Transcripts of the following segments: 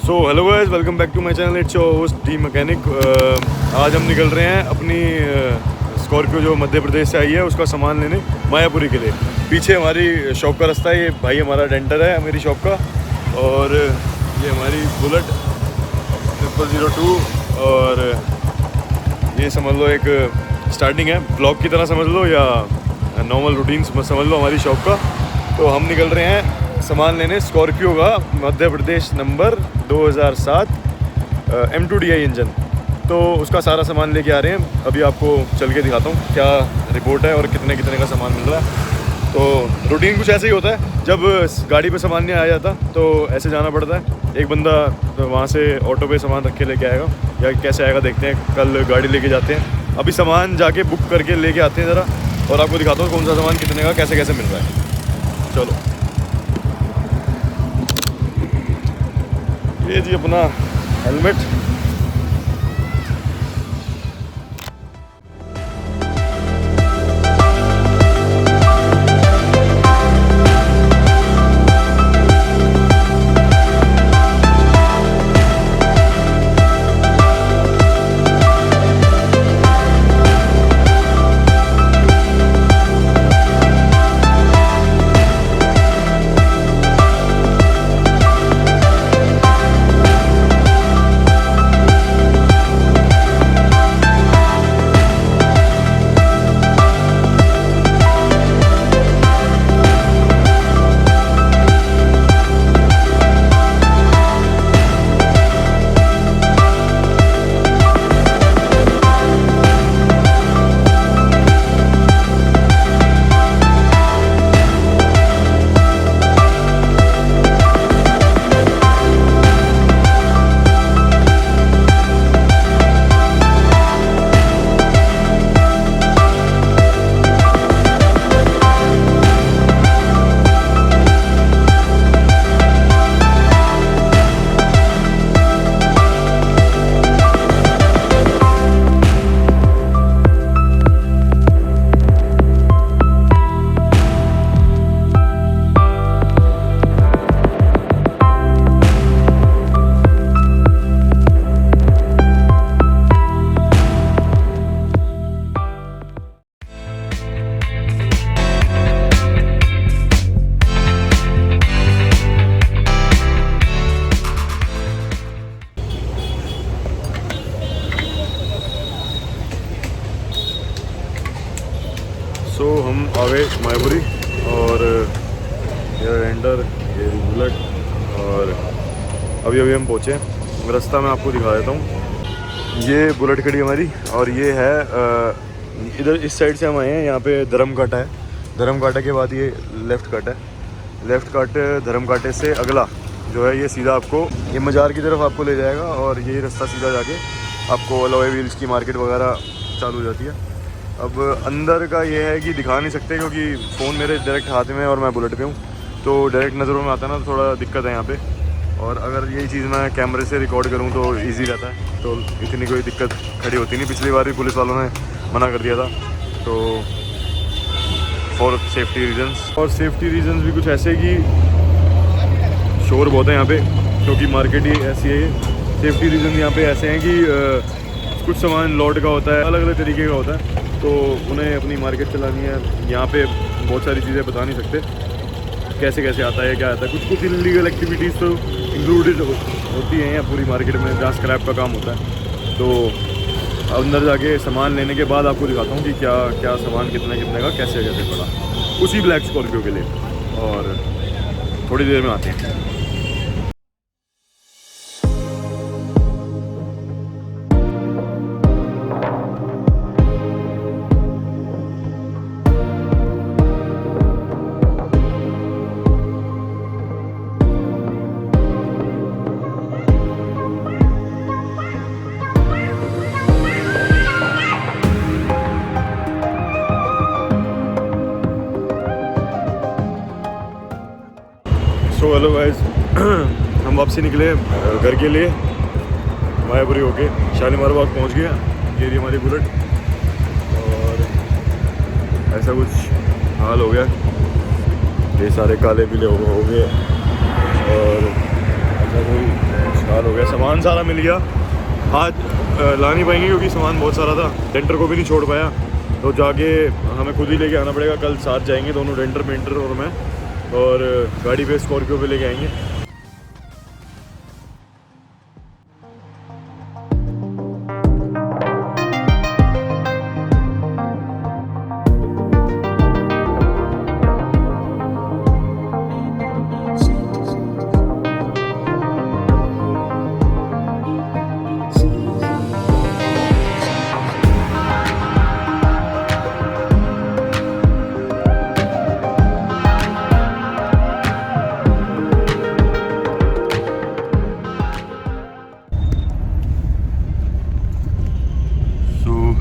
So hello guys, welcome back to my channel. It's your host D mechanic. आज हम निकल रहे हैं अपनी स्कॉर्पियो जो मध्य प्रदेश से आई है उसका सामान लेने मायापुरी के लिए। पीछे हमारी शॉप का रास्ता है। ये भाई हमारा डेंटर है मेरी शॉप का, और ये हमारी बुलेट 002, और ये समझ लो एक स्टार्टिंग है, ब्लॉग की तरह समझ लो या नॉर्मल रूटीन समझ लो हमारी शॉप का। तो हम निकल रहे हैं सामान लेने स्कॉर्पियो का Madhya Pradesh number 2007 M2DI engine. तो उसका सारा सामान लेके आ रहे हैं। अभी आपको चल के दिखाता हूँ क्या रिपोर्ट है और कितने का सामान मिल रहा है। तो रूटीन कुछ ऐसे ही होता है, जब गाड़ी पे सामान नहीं आ जाता तो ऐसे जाना पड़ता है। एक बंदा वहाँ से ऑटो पे सामान रख के लेके आएगा, या कैसे आएगा देखते हैं। कल गाड़ी लेके जाते हैं, अभी सामान जाके बुक करके लेके आते हैं ज़रा, और आपको दिखाता हूँ कौन सा सामान कितने का कैसे मिल रहा है। चलो, ये जी अपना हेलमेट, सो हम आ गए मायापुरी, और ये रेंडर, ये बुलेट, और अभी हम पहुँचे। रास्ता मैं आपको दिखा देता हूँ। ये बुलेट खड़ी हमारी, और ये है इधर इस साइड से हम आए हैं। यहाँ पे धर्म काटा है, धर्म काटा के बाद ये लेफ़्ट कट है। लेफ़्ट कट धर्म काटे से अगला जो है ये सीधा आपको ये मज़ार की तरफ आपको ले जाएगा, और ये रास्ता सीधा जाके आपको अलॉय व्हील्स की मार्केट वगैरह चालू हो जाती है। अब अंदर का ये है कि दिखा नहीं सकते क्योंकि फ़ोन मेरे डायरेक्ट हाथ में है और मैं बुलेट पे हूँ, तो डायरेक्ट नज़रों में आता है ना, तो थोड़ा दिक्कत है यहाँ पे। और अगर यही चीज़ मैं कैमरे से रिकॉर्ड करूँ तो इजी रहता है, तो इतनी कोई दिक्कत खड़ी होती नहीं। पिछली बार भी पुलिस वालों ने मना कर दिया था, तो फॉर सेफ्टी रीजन्स। और सेफ्टी रीजन्स भी कुछ ऐसे कि शोर बहुत है यहाँ पे, क्योंकि मार्केट ही ऐसी है। सेफ्टी रीज़न यहाँ पे ऐसे हैं कि कुछ सामान लॉट का होता है, अलग अलग तरीके का होता है, तो उन्हें अपनी मार्केट चलानी है। यहाँ पे बहुत सारी चीज़ें बता नहीं सकते कैसे आता है, क्या आता है। कुछ इलीगल एक्टिविटीज़ तो इंक्लूडेड होती हैं यहाँ पूरी मार्केट में, जहाँ स्क्रैप का काम होता है। तो अंदर जाके सामान लेने के बाद आपको दिखाता हूँ कि क्या सामान कितने का कैसे पड़ा उसी ब्लैक स्कॉर्पियो के लिए, और थोड़ी देर में आते हैं। सो हेलो गाइस, हम वापसी निकले घर के लिए मायापुरी होके शालीमार बाग पहुंच गए। ये रही हमारी बुलेट, और ऐसा कुछ हाल हो गया, ये सारे काले पीले हो गए, और ऐसा कोई हाल सामान सारा मिल गया। आज ला नहीं पाएंगे क्योंकि सामान बहुत सारा था, डेंटर को भी नहीं छोड़ पाया, तो जाके हमें खुद ही लेके आना पड़ेगा। कल साथ जाएंगे दोनों, डेंटर पेंटर और मैं, और गाड़ी पे स्कॉर्पियो पे लेके आएंगे।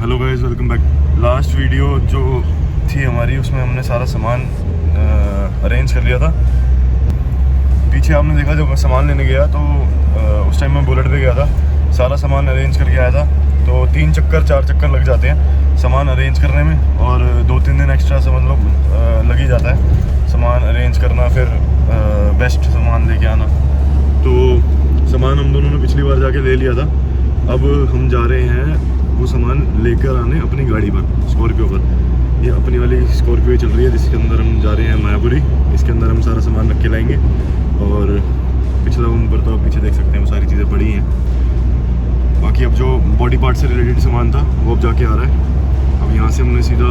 Hello guys, welcome back. Last video जो थी हमारी, उसमें हमने सारा सामान अरेंज कर लिया था। पीछे आपने देखा जब मैं सामान लेने गया तो उस टाइम मैं बुलेट पे गया था, सारा सामान अरेंज करके आया था। तो 3 चक्कर 4 चक्कर लग जाते हैं सामान अरेंज करने में, और 2-3 दिन एक्स्ट्रा समझ लो लग ही जाता है सामान अरेंज करना, फिर बेस्ट सामान लेके आना। तो सामान हम दोनों ने पिछली बार जाके ले लिया था। अब हम जा रहे हैं वो सामान लेकर आने अपनी गाड़ी पर, स्कॉर्पियो पर। ये अपनी वाली स्कॉर्पियो चल रही है जिसके अंदर हम जा रहे हैं मायापुरी। इसके अंदर हम सारा सामान रख के लाएंगे, और पिछला बम्पर तो आप पीछे देख सकते हैं, वो सारी चीज़ें पड़ी हैं। बाकी अब जो बॉडी पार्ट से रिलेटेड सामान था वो अब जाके आ रहा है। अब यहाँ से हमने सीधा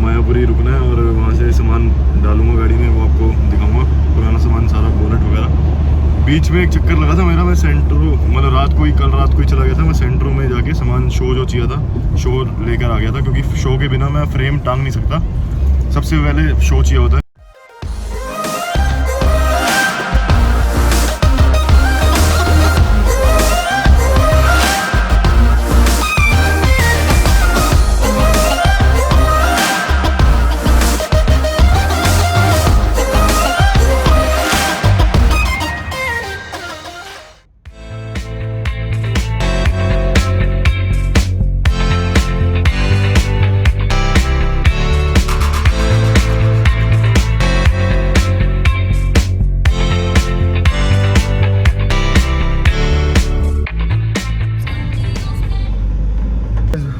मायापुरी रुकना है, और वहाँ से सामान डालूंगा गाड़ी में, वो आपको दिखाऊंगा पुराना सामान सारा, बोनेट वगैरह। बीच में एक चक्कर लगा था मेरा, मैं सेंट्रो, मतलब कल रात को ही चला गया था। मैं सेंट्रो में जाके सामान शो जो चाहिए था शो लेकर आ गया था, क्योंकि शो के बिना मैं फ्रेम टांग नहीं सकता, सबसे पहले शो चाहिए होता है।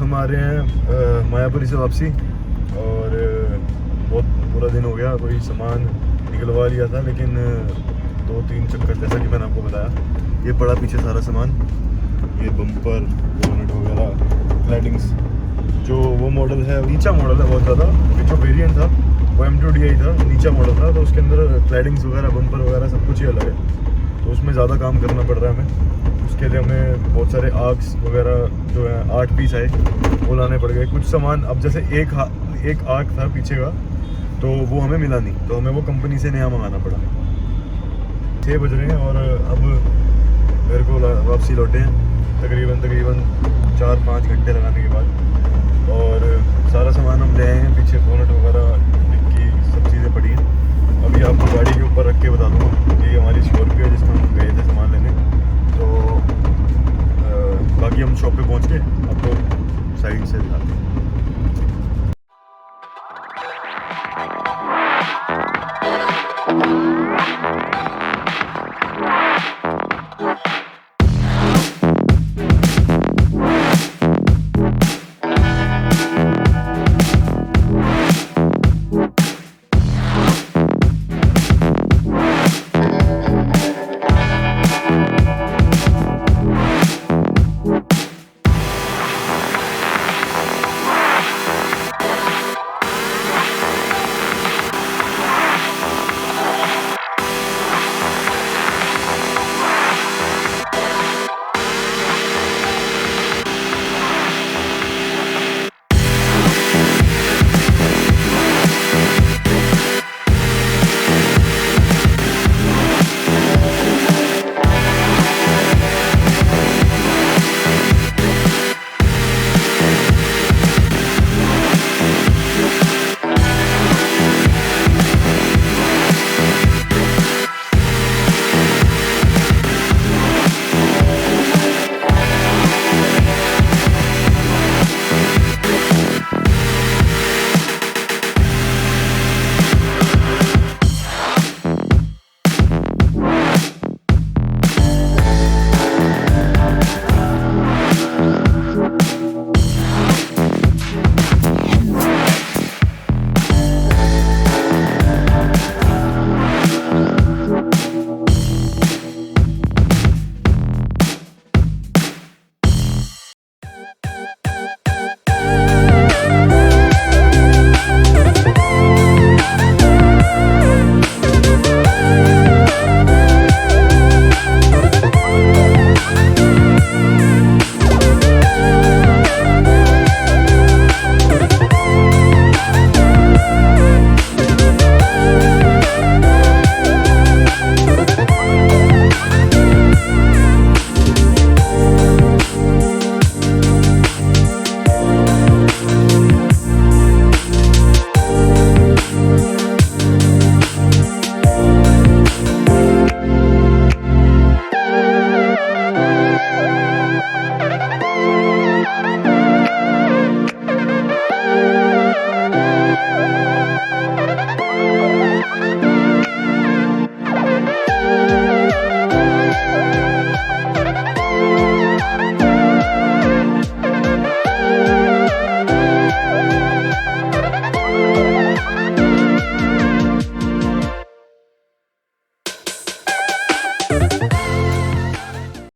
हमारे हैं मायापुरी से वापसी, और बहुत पूरा दिन हो गया। कोई सामान निकलवा लिया था, लेकिन 2-3 चक्कर, जैसा कि मैंने आपको बताया, ये पड़ा पीछे सारा सामान। ये बम्पर, बोनेट वगैरह, क्लैडिंग्स, जो वो मॉडल है, नीचा मॉडल है बहुत ज़्यादा। जो वेरिएंट था वो M2DI था, नीचा मॉडल था, तो उसके अंदर क्लैडिंग्स वगैरह, बम्पर वगैरह सब कुछ ही अलग है, तो उसमें ज़्यादा काम करना पड़ रहा है हमें। उसके लिए हमें बहुत सारे आर्क्स वगैरह जो है 8 पीस आए वो लाने पड़ गए। कुछ सामान, अब जैसे एक आर्क था पीछे का, तो वो हमें मिला नहीं, तो हमें वो कंपनी से नया मंगाना पड़ा। 6 बज रहे हैं और अब घर को वापसी लौटे हैं, तकरीबन 4-5 घंटे लगाने के बाद। और सारा सामान हम ले आए हैं, पीछे बोनेट वगैरह, डिक्की, सब चीज़ें पड़ी हैं। अभी आपको गाड़ी के ऊपर रख के बता दूँगा कि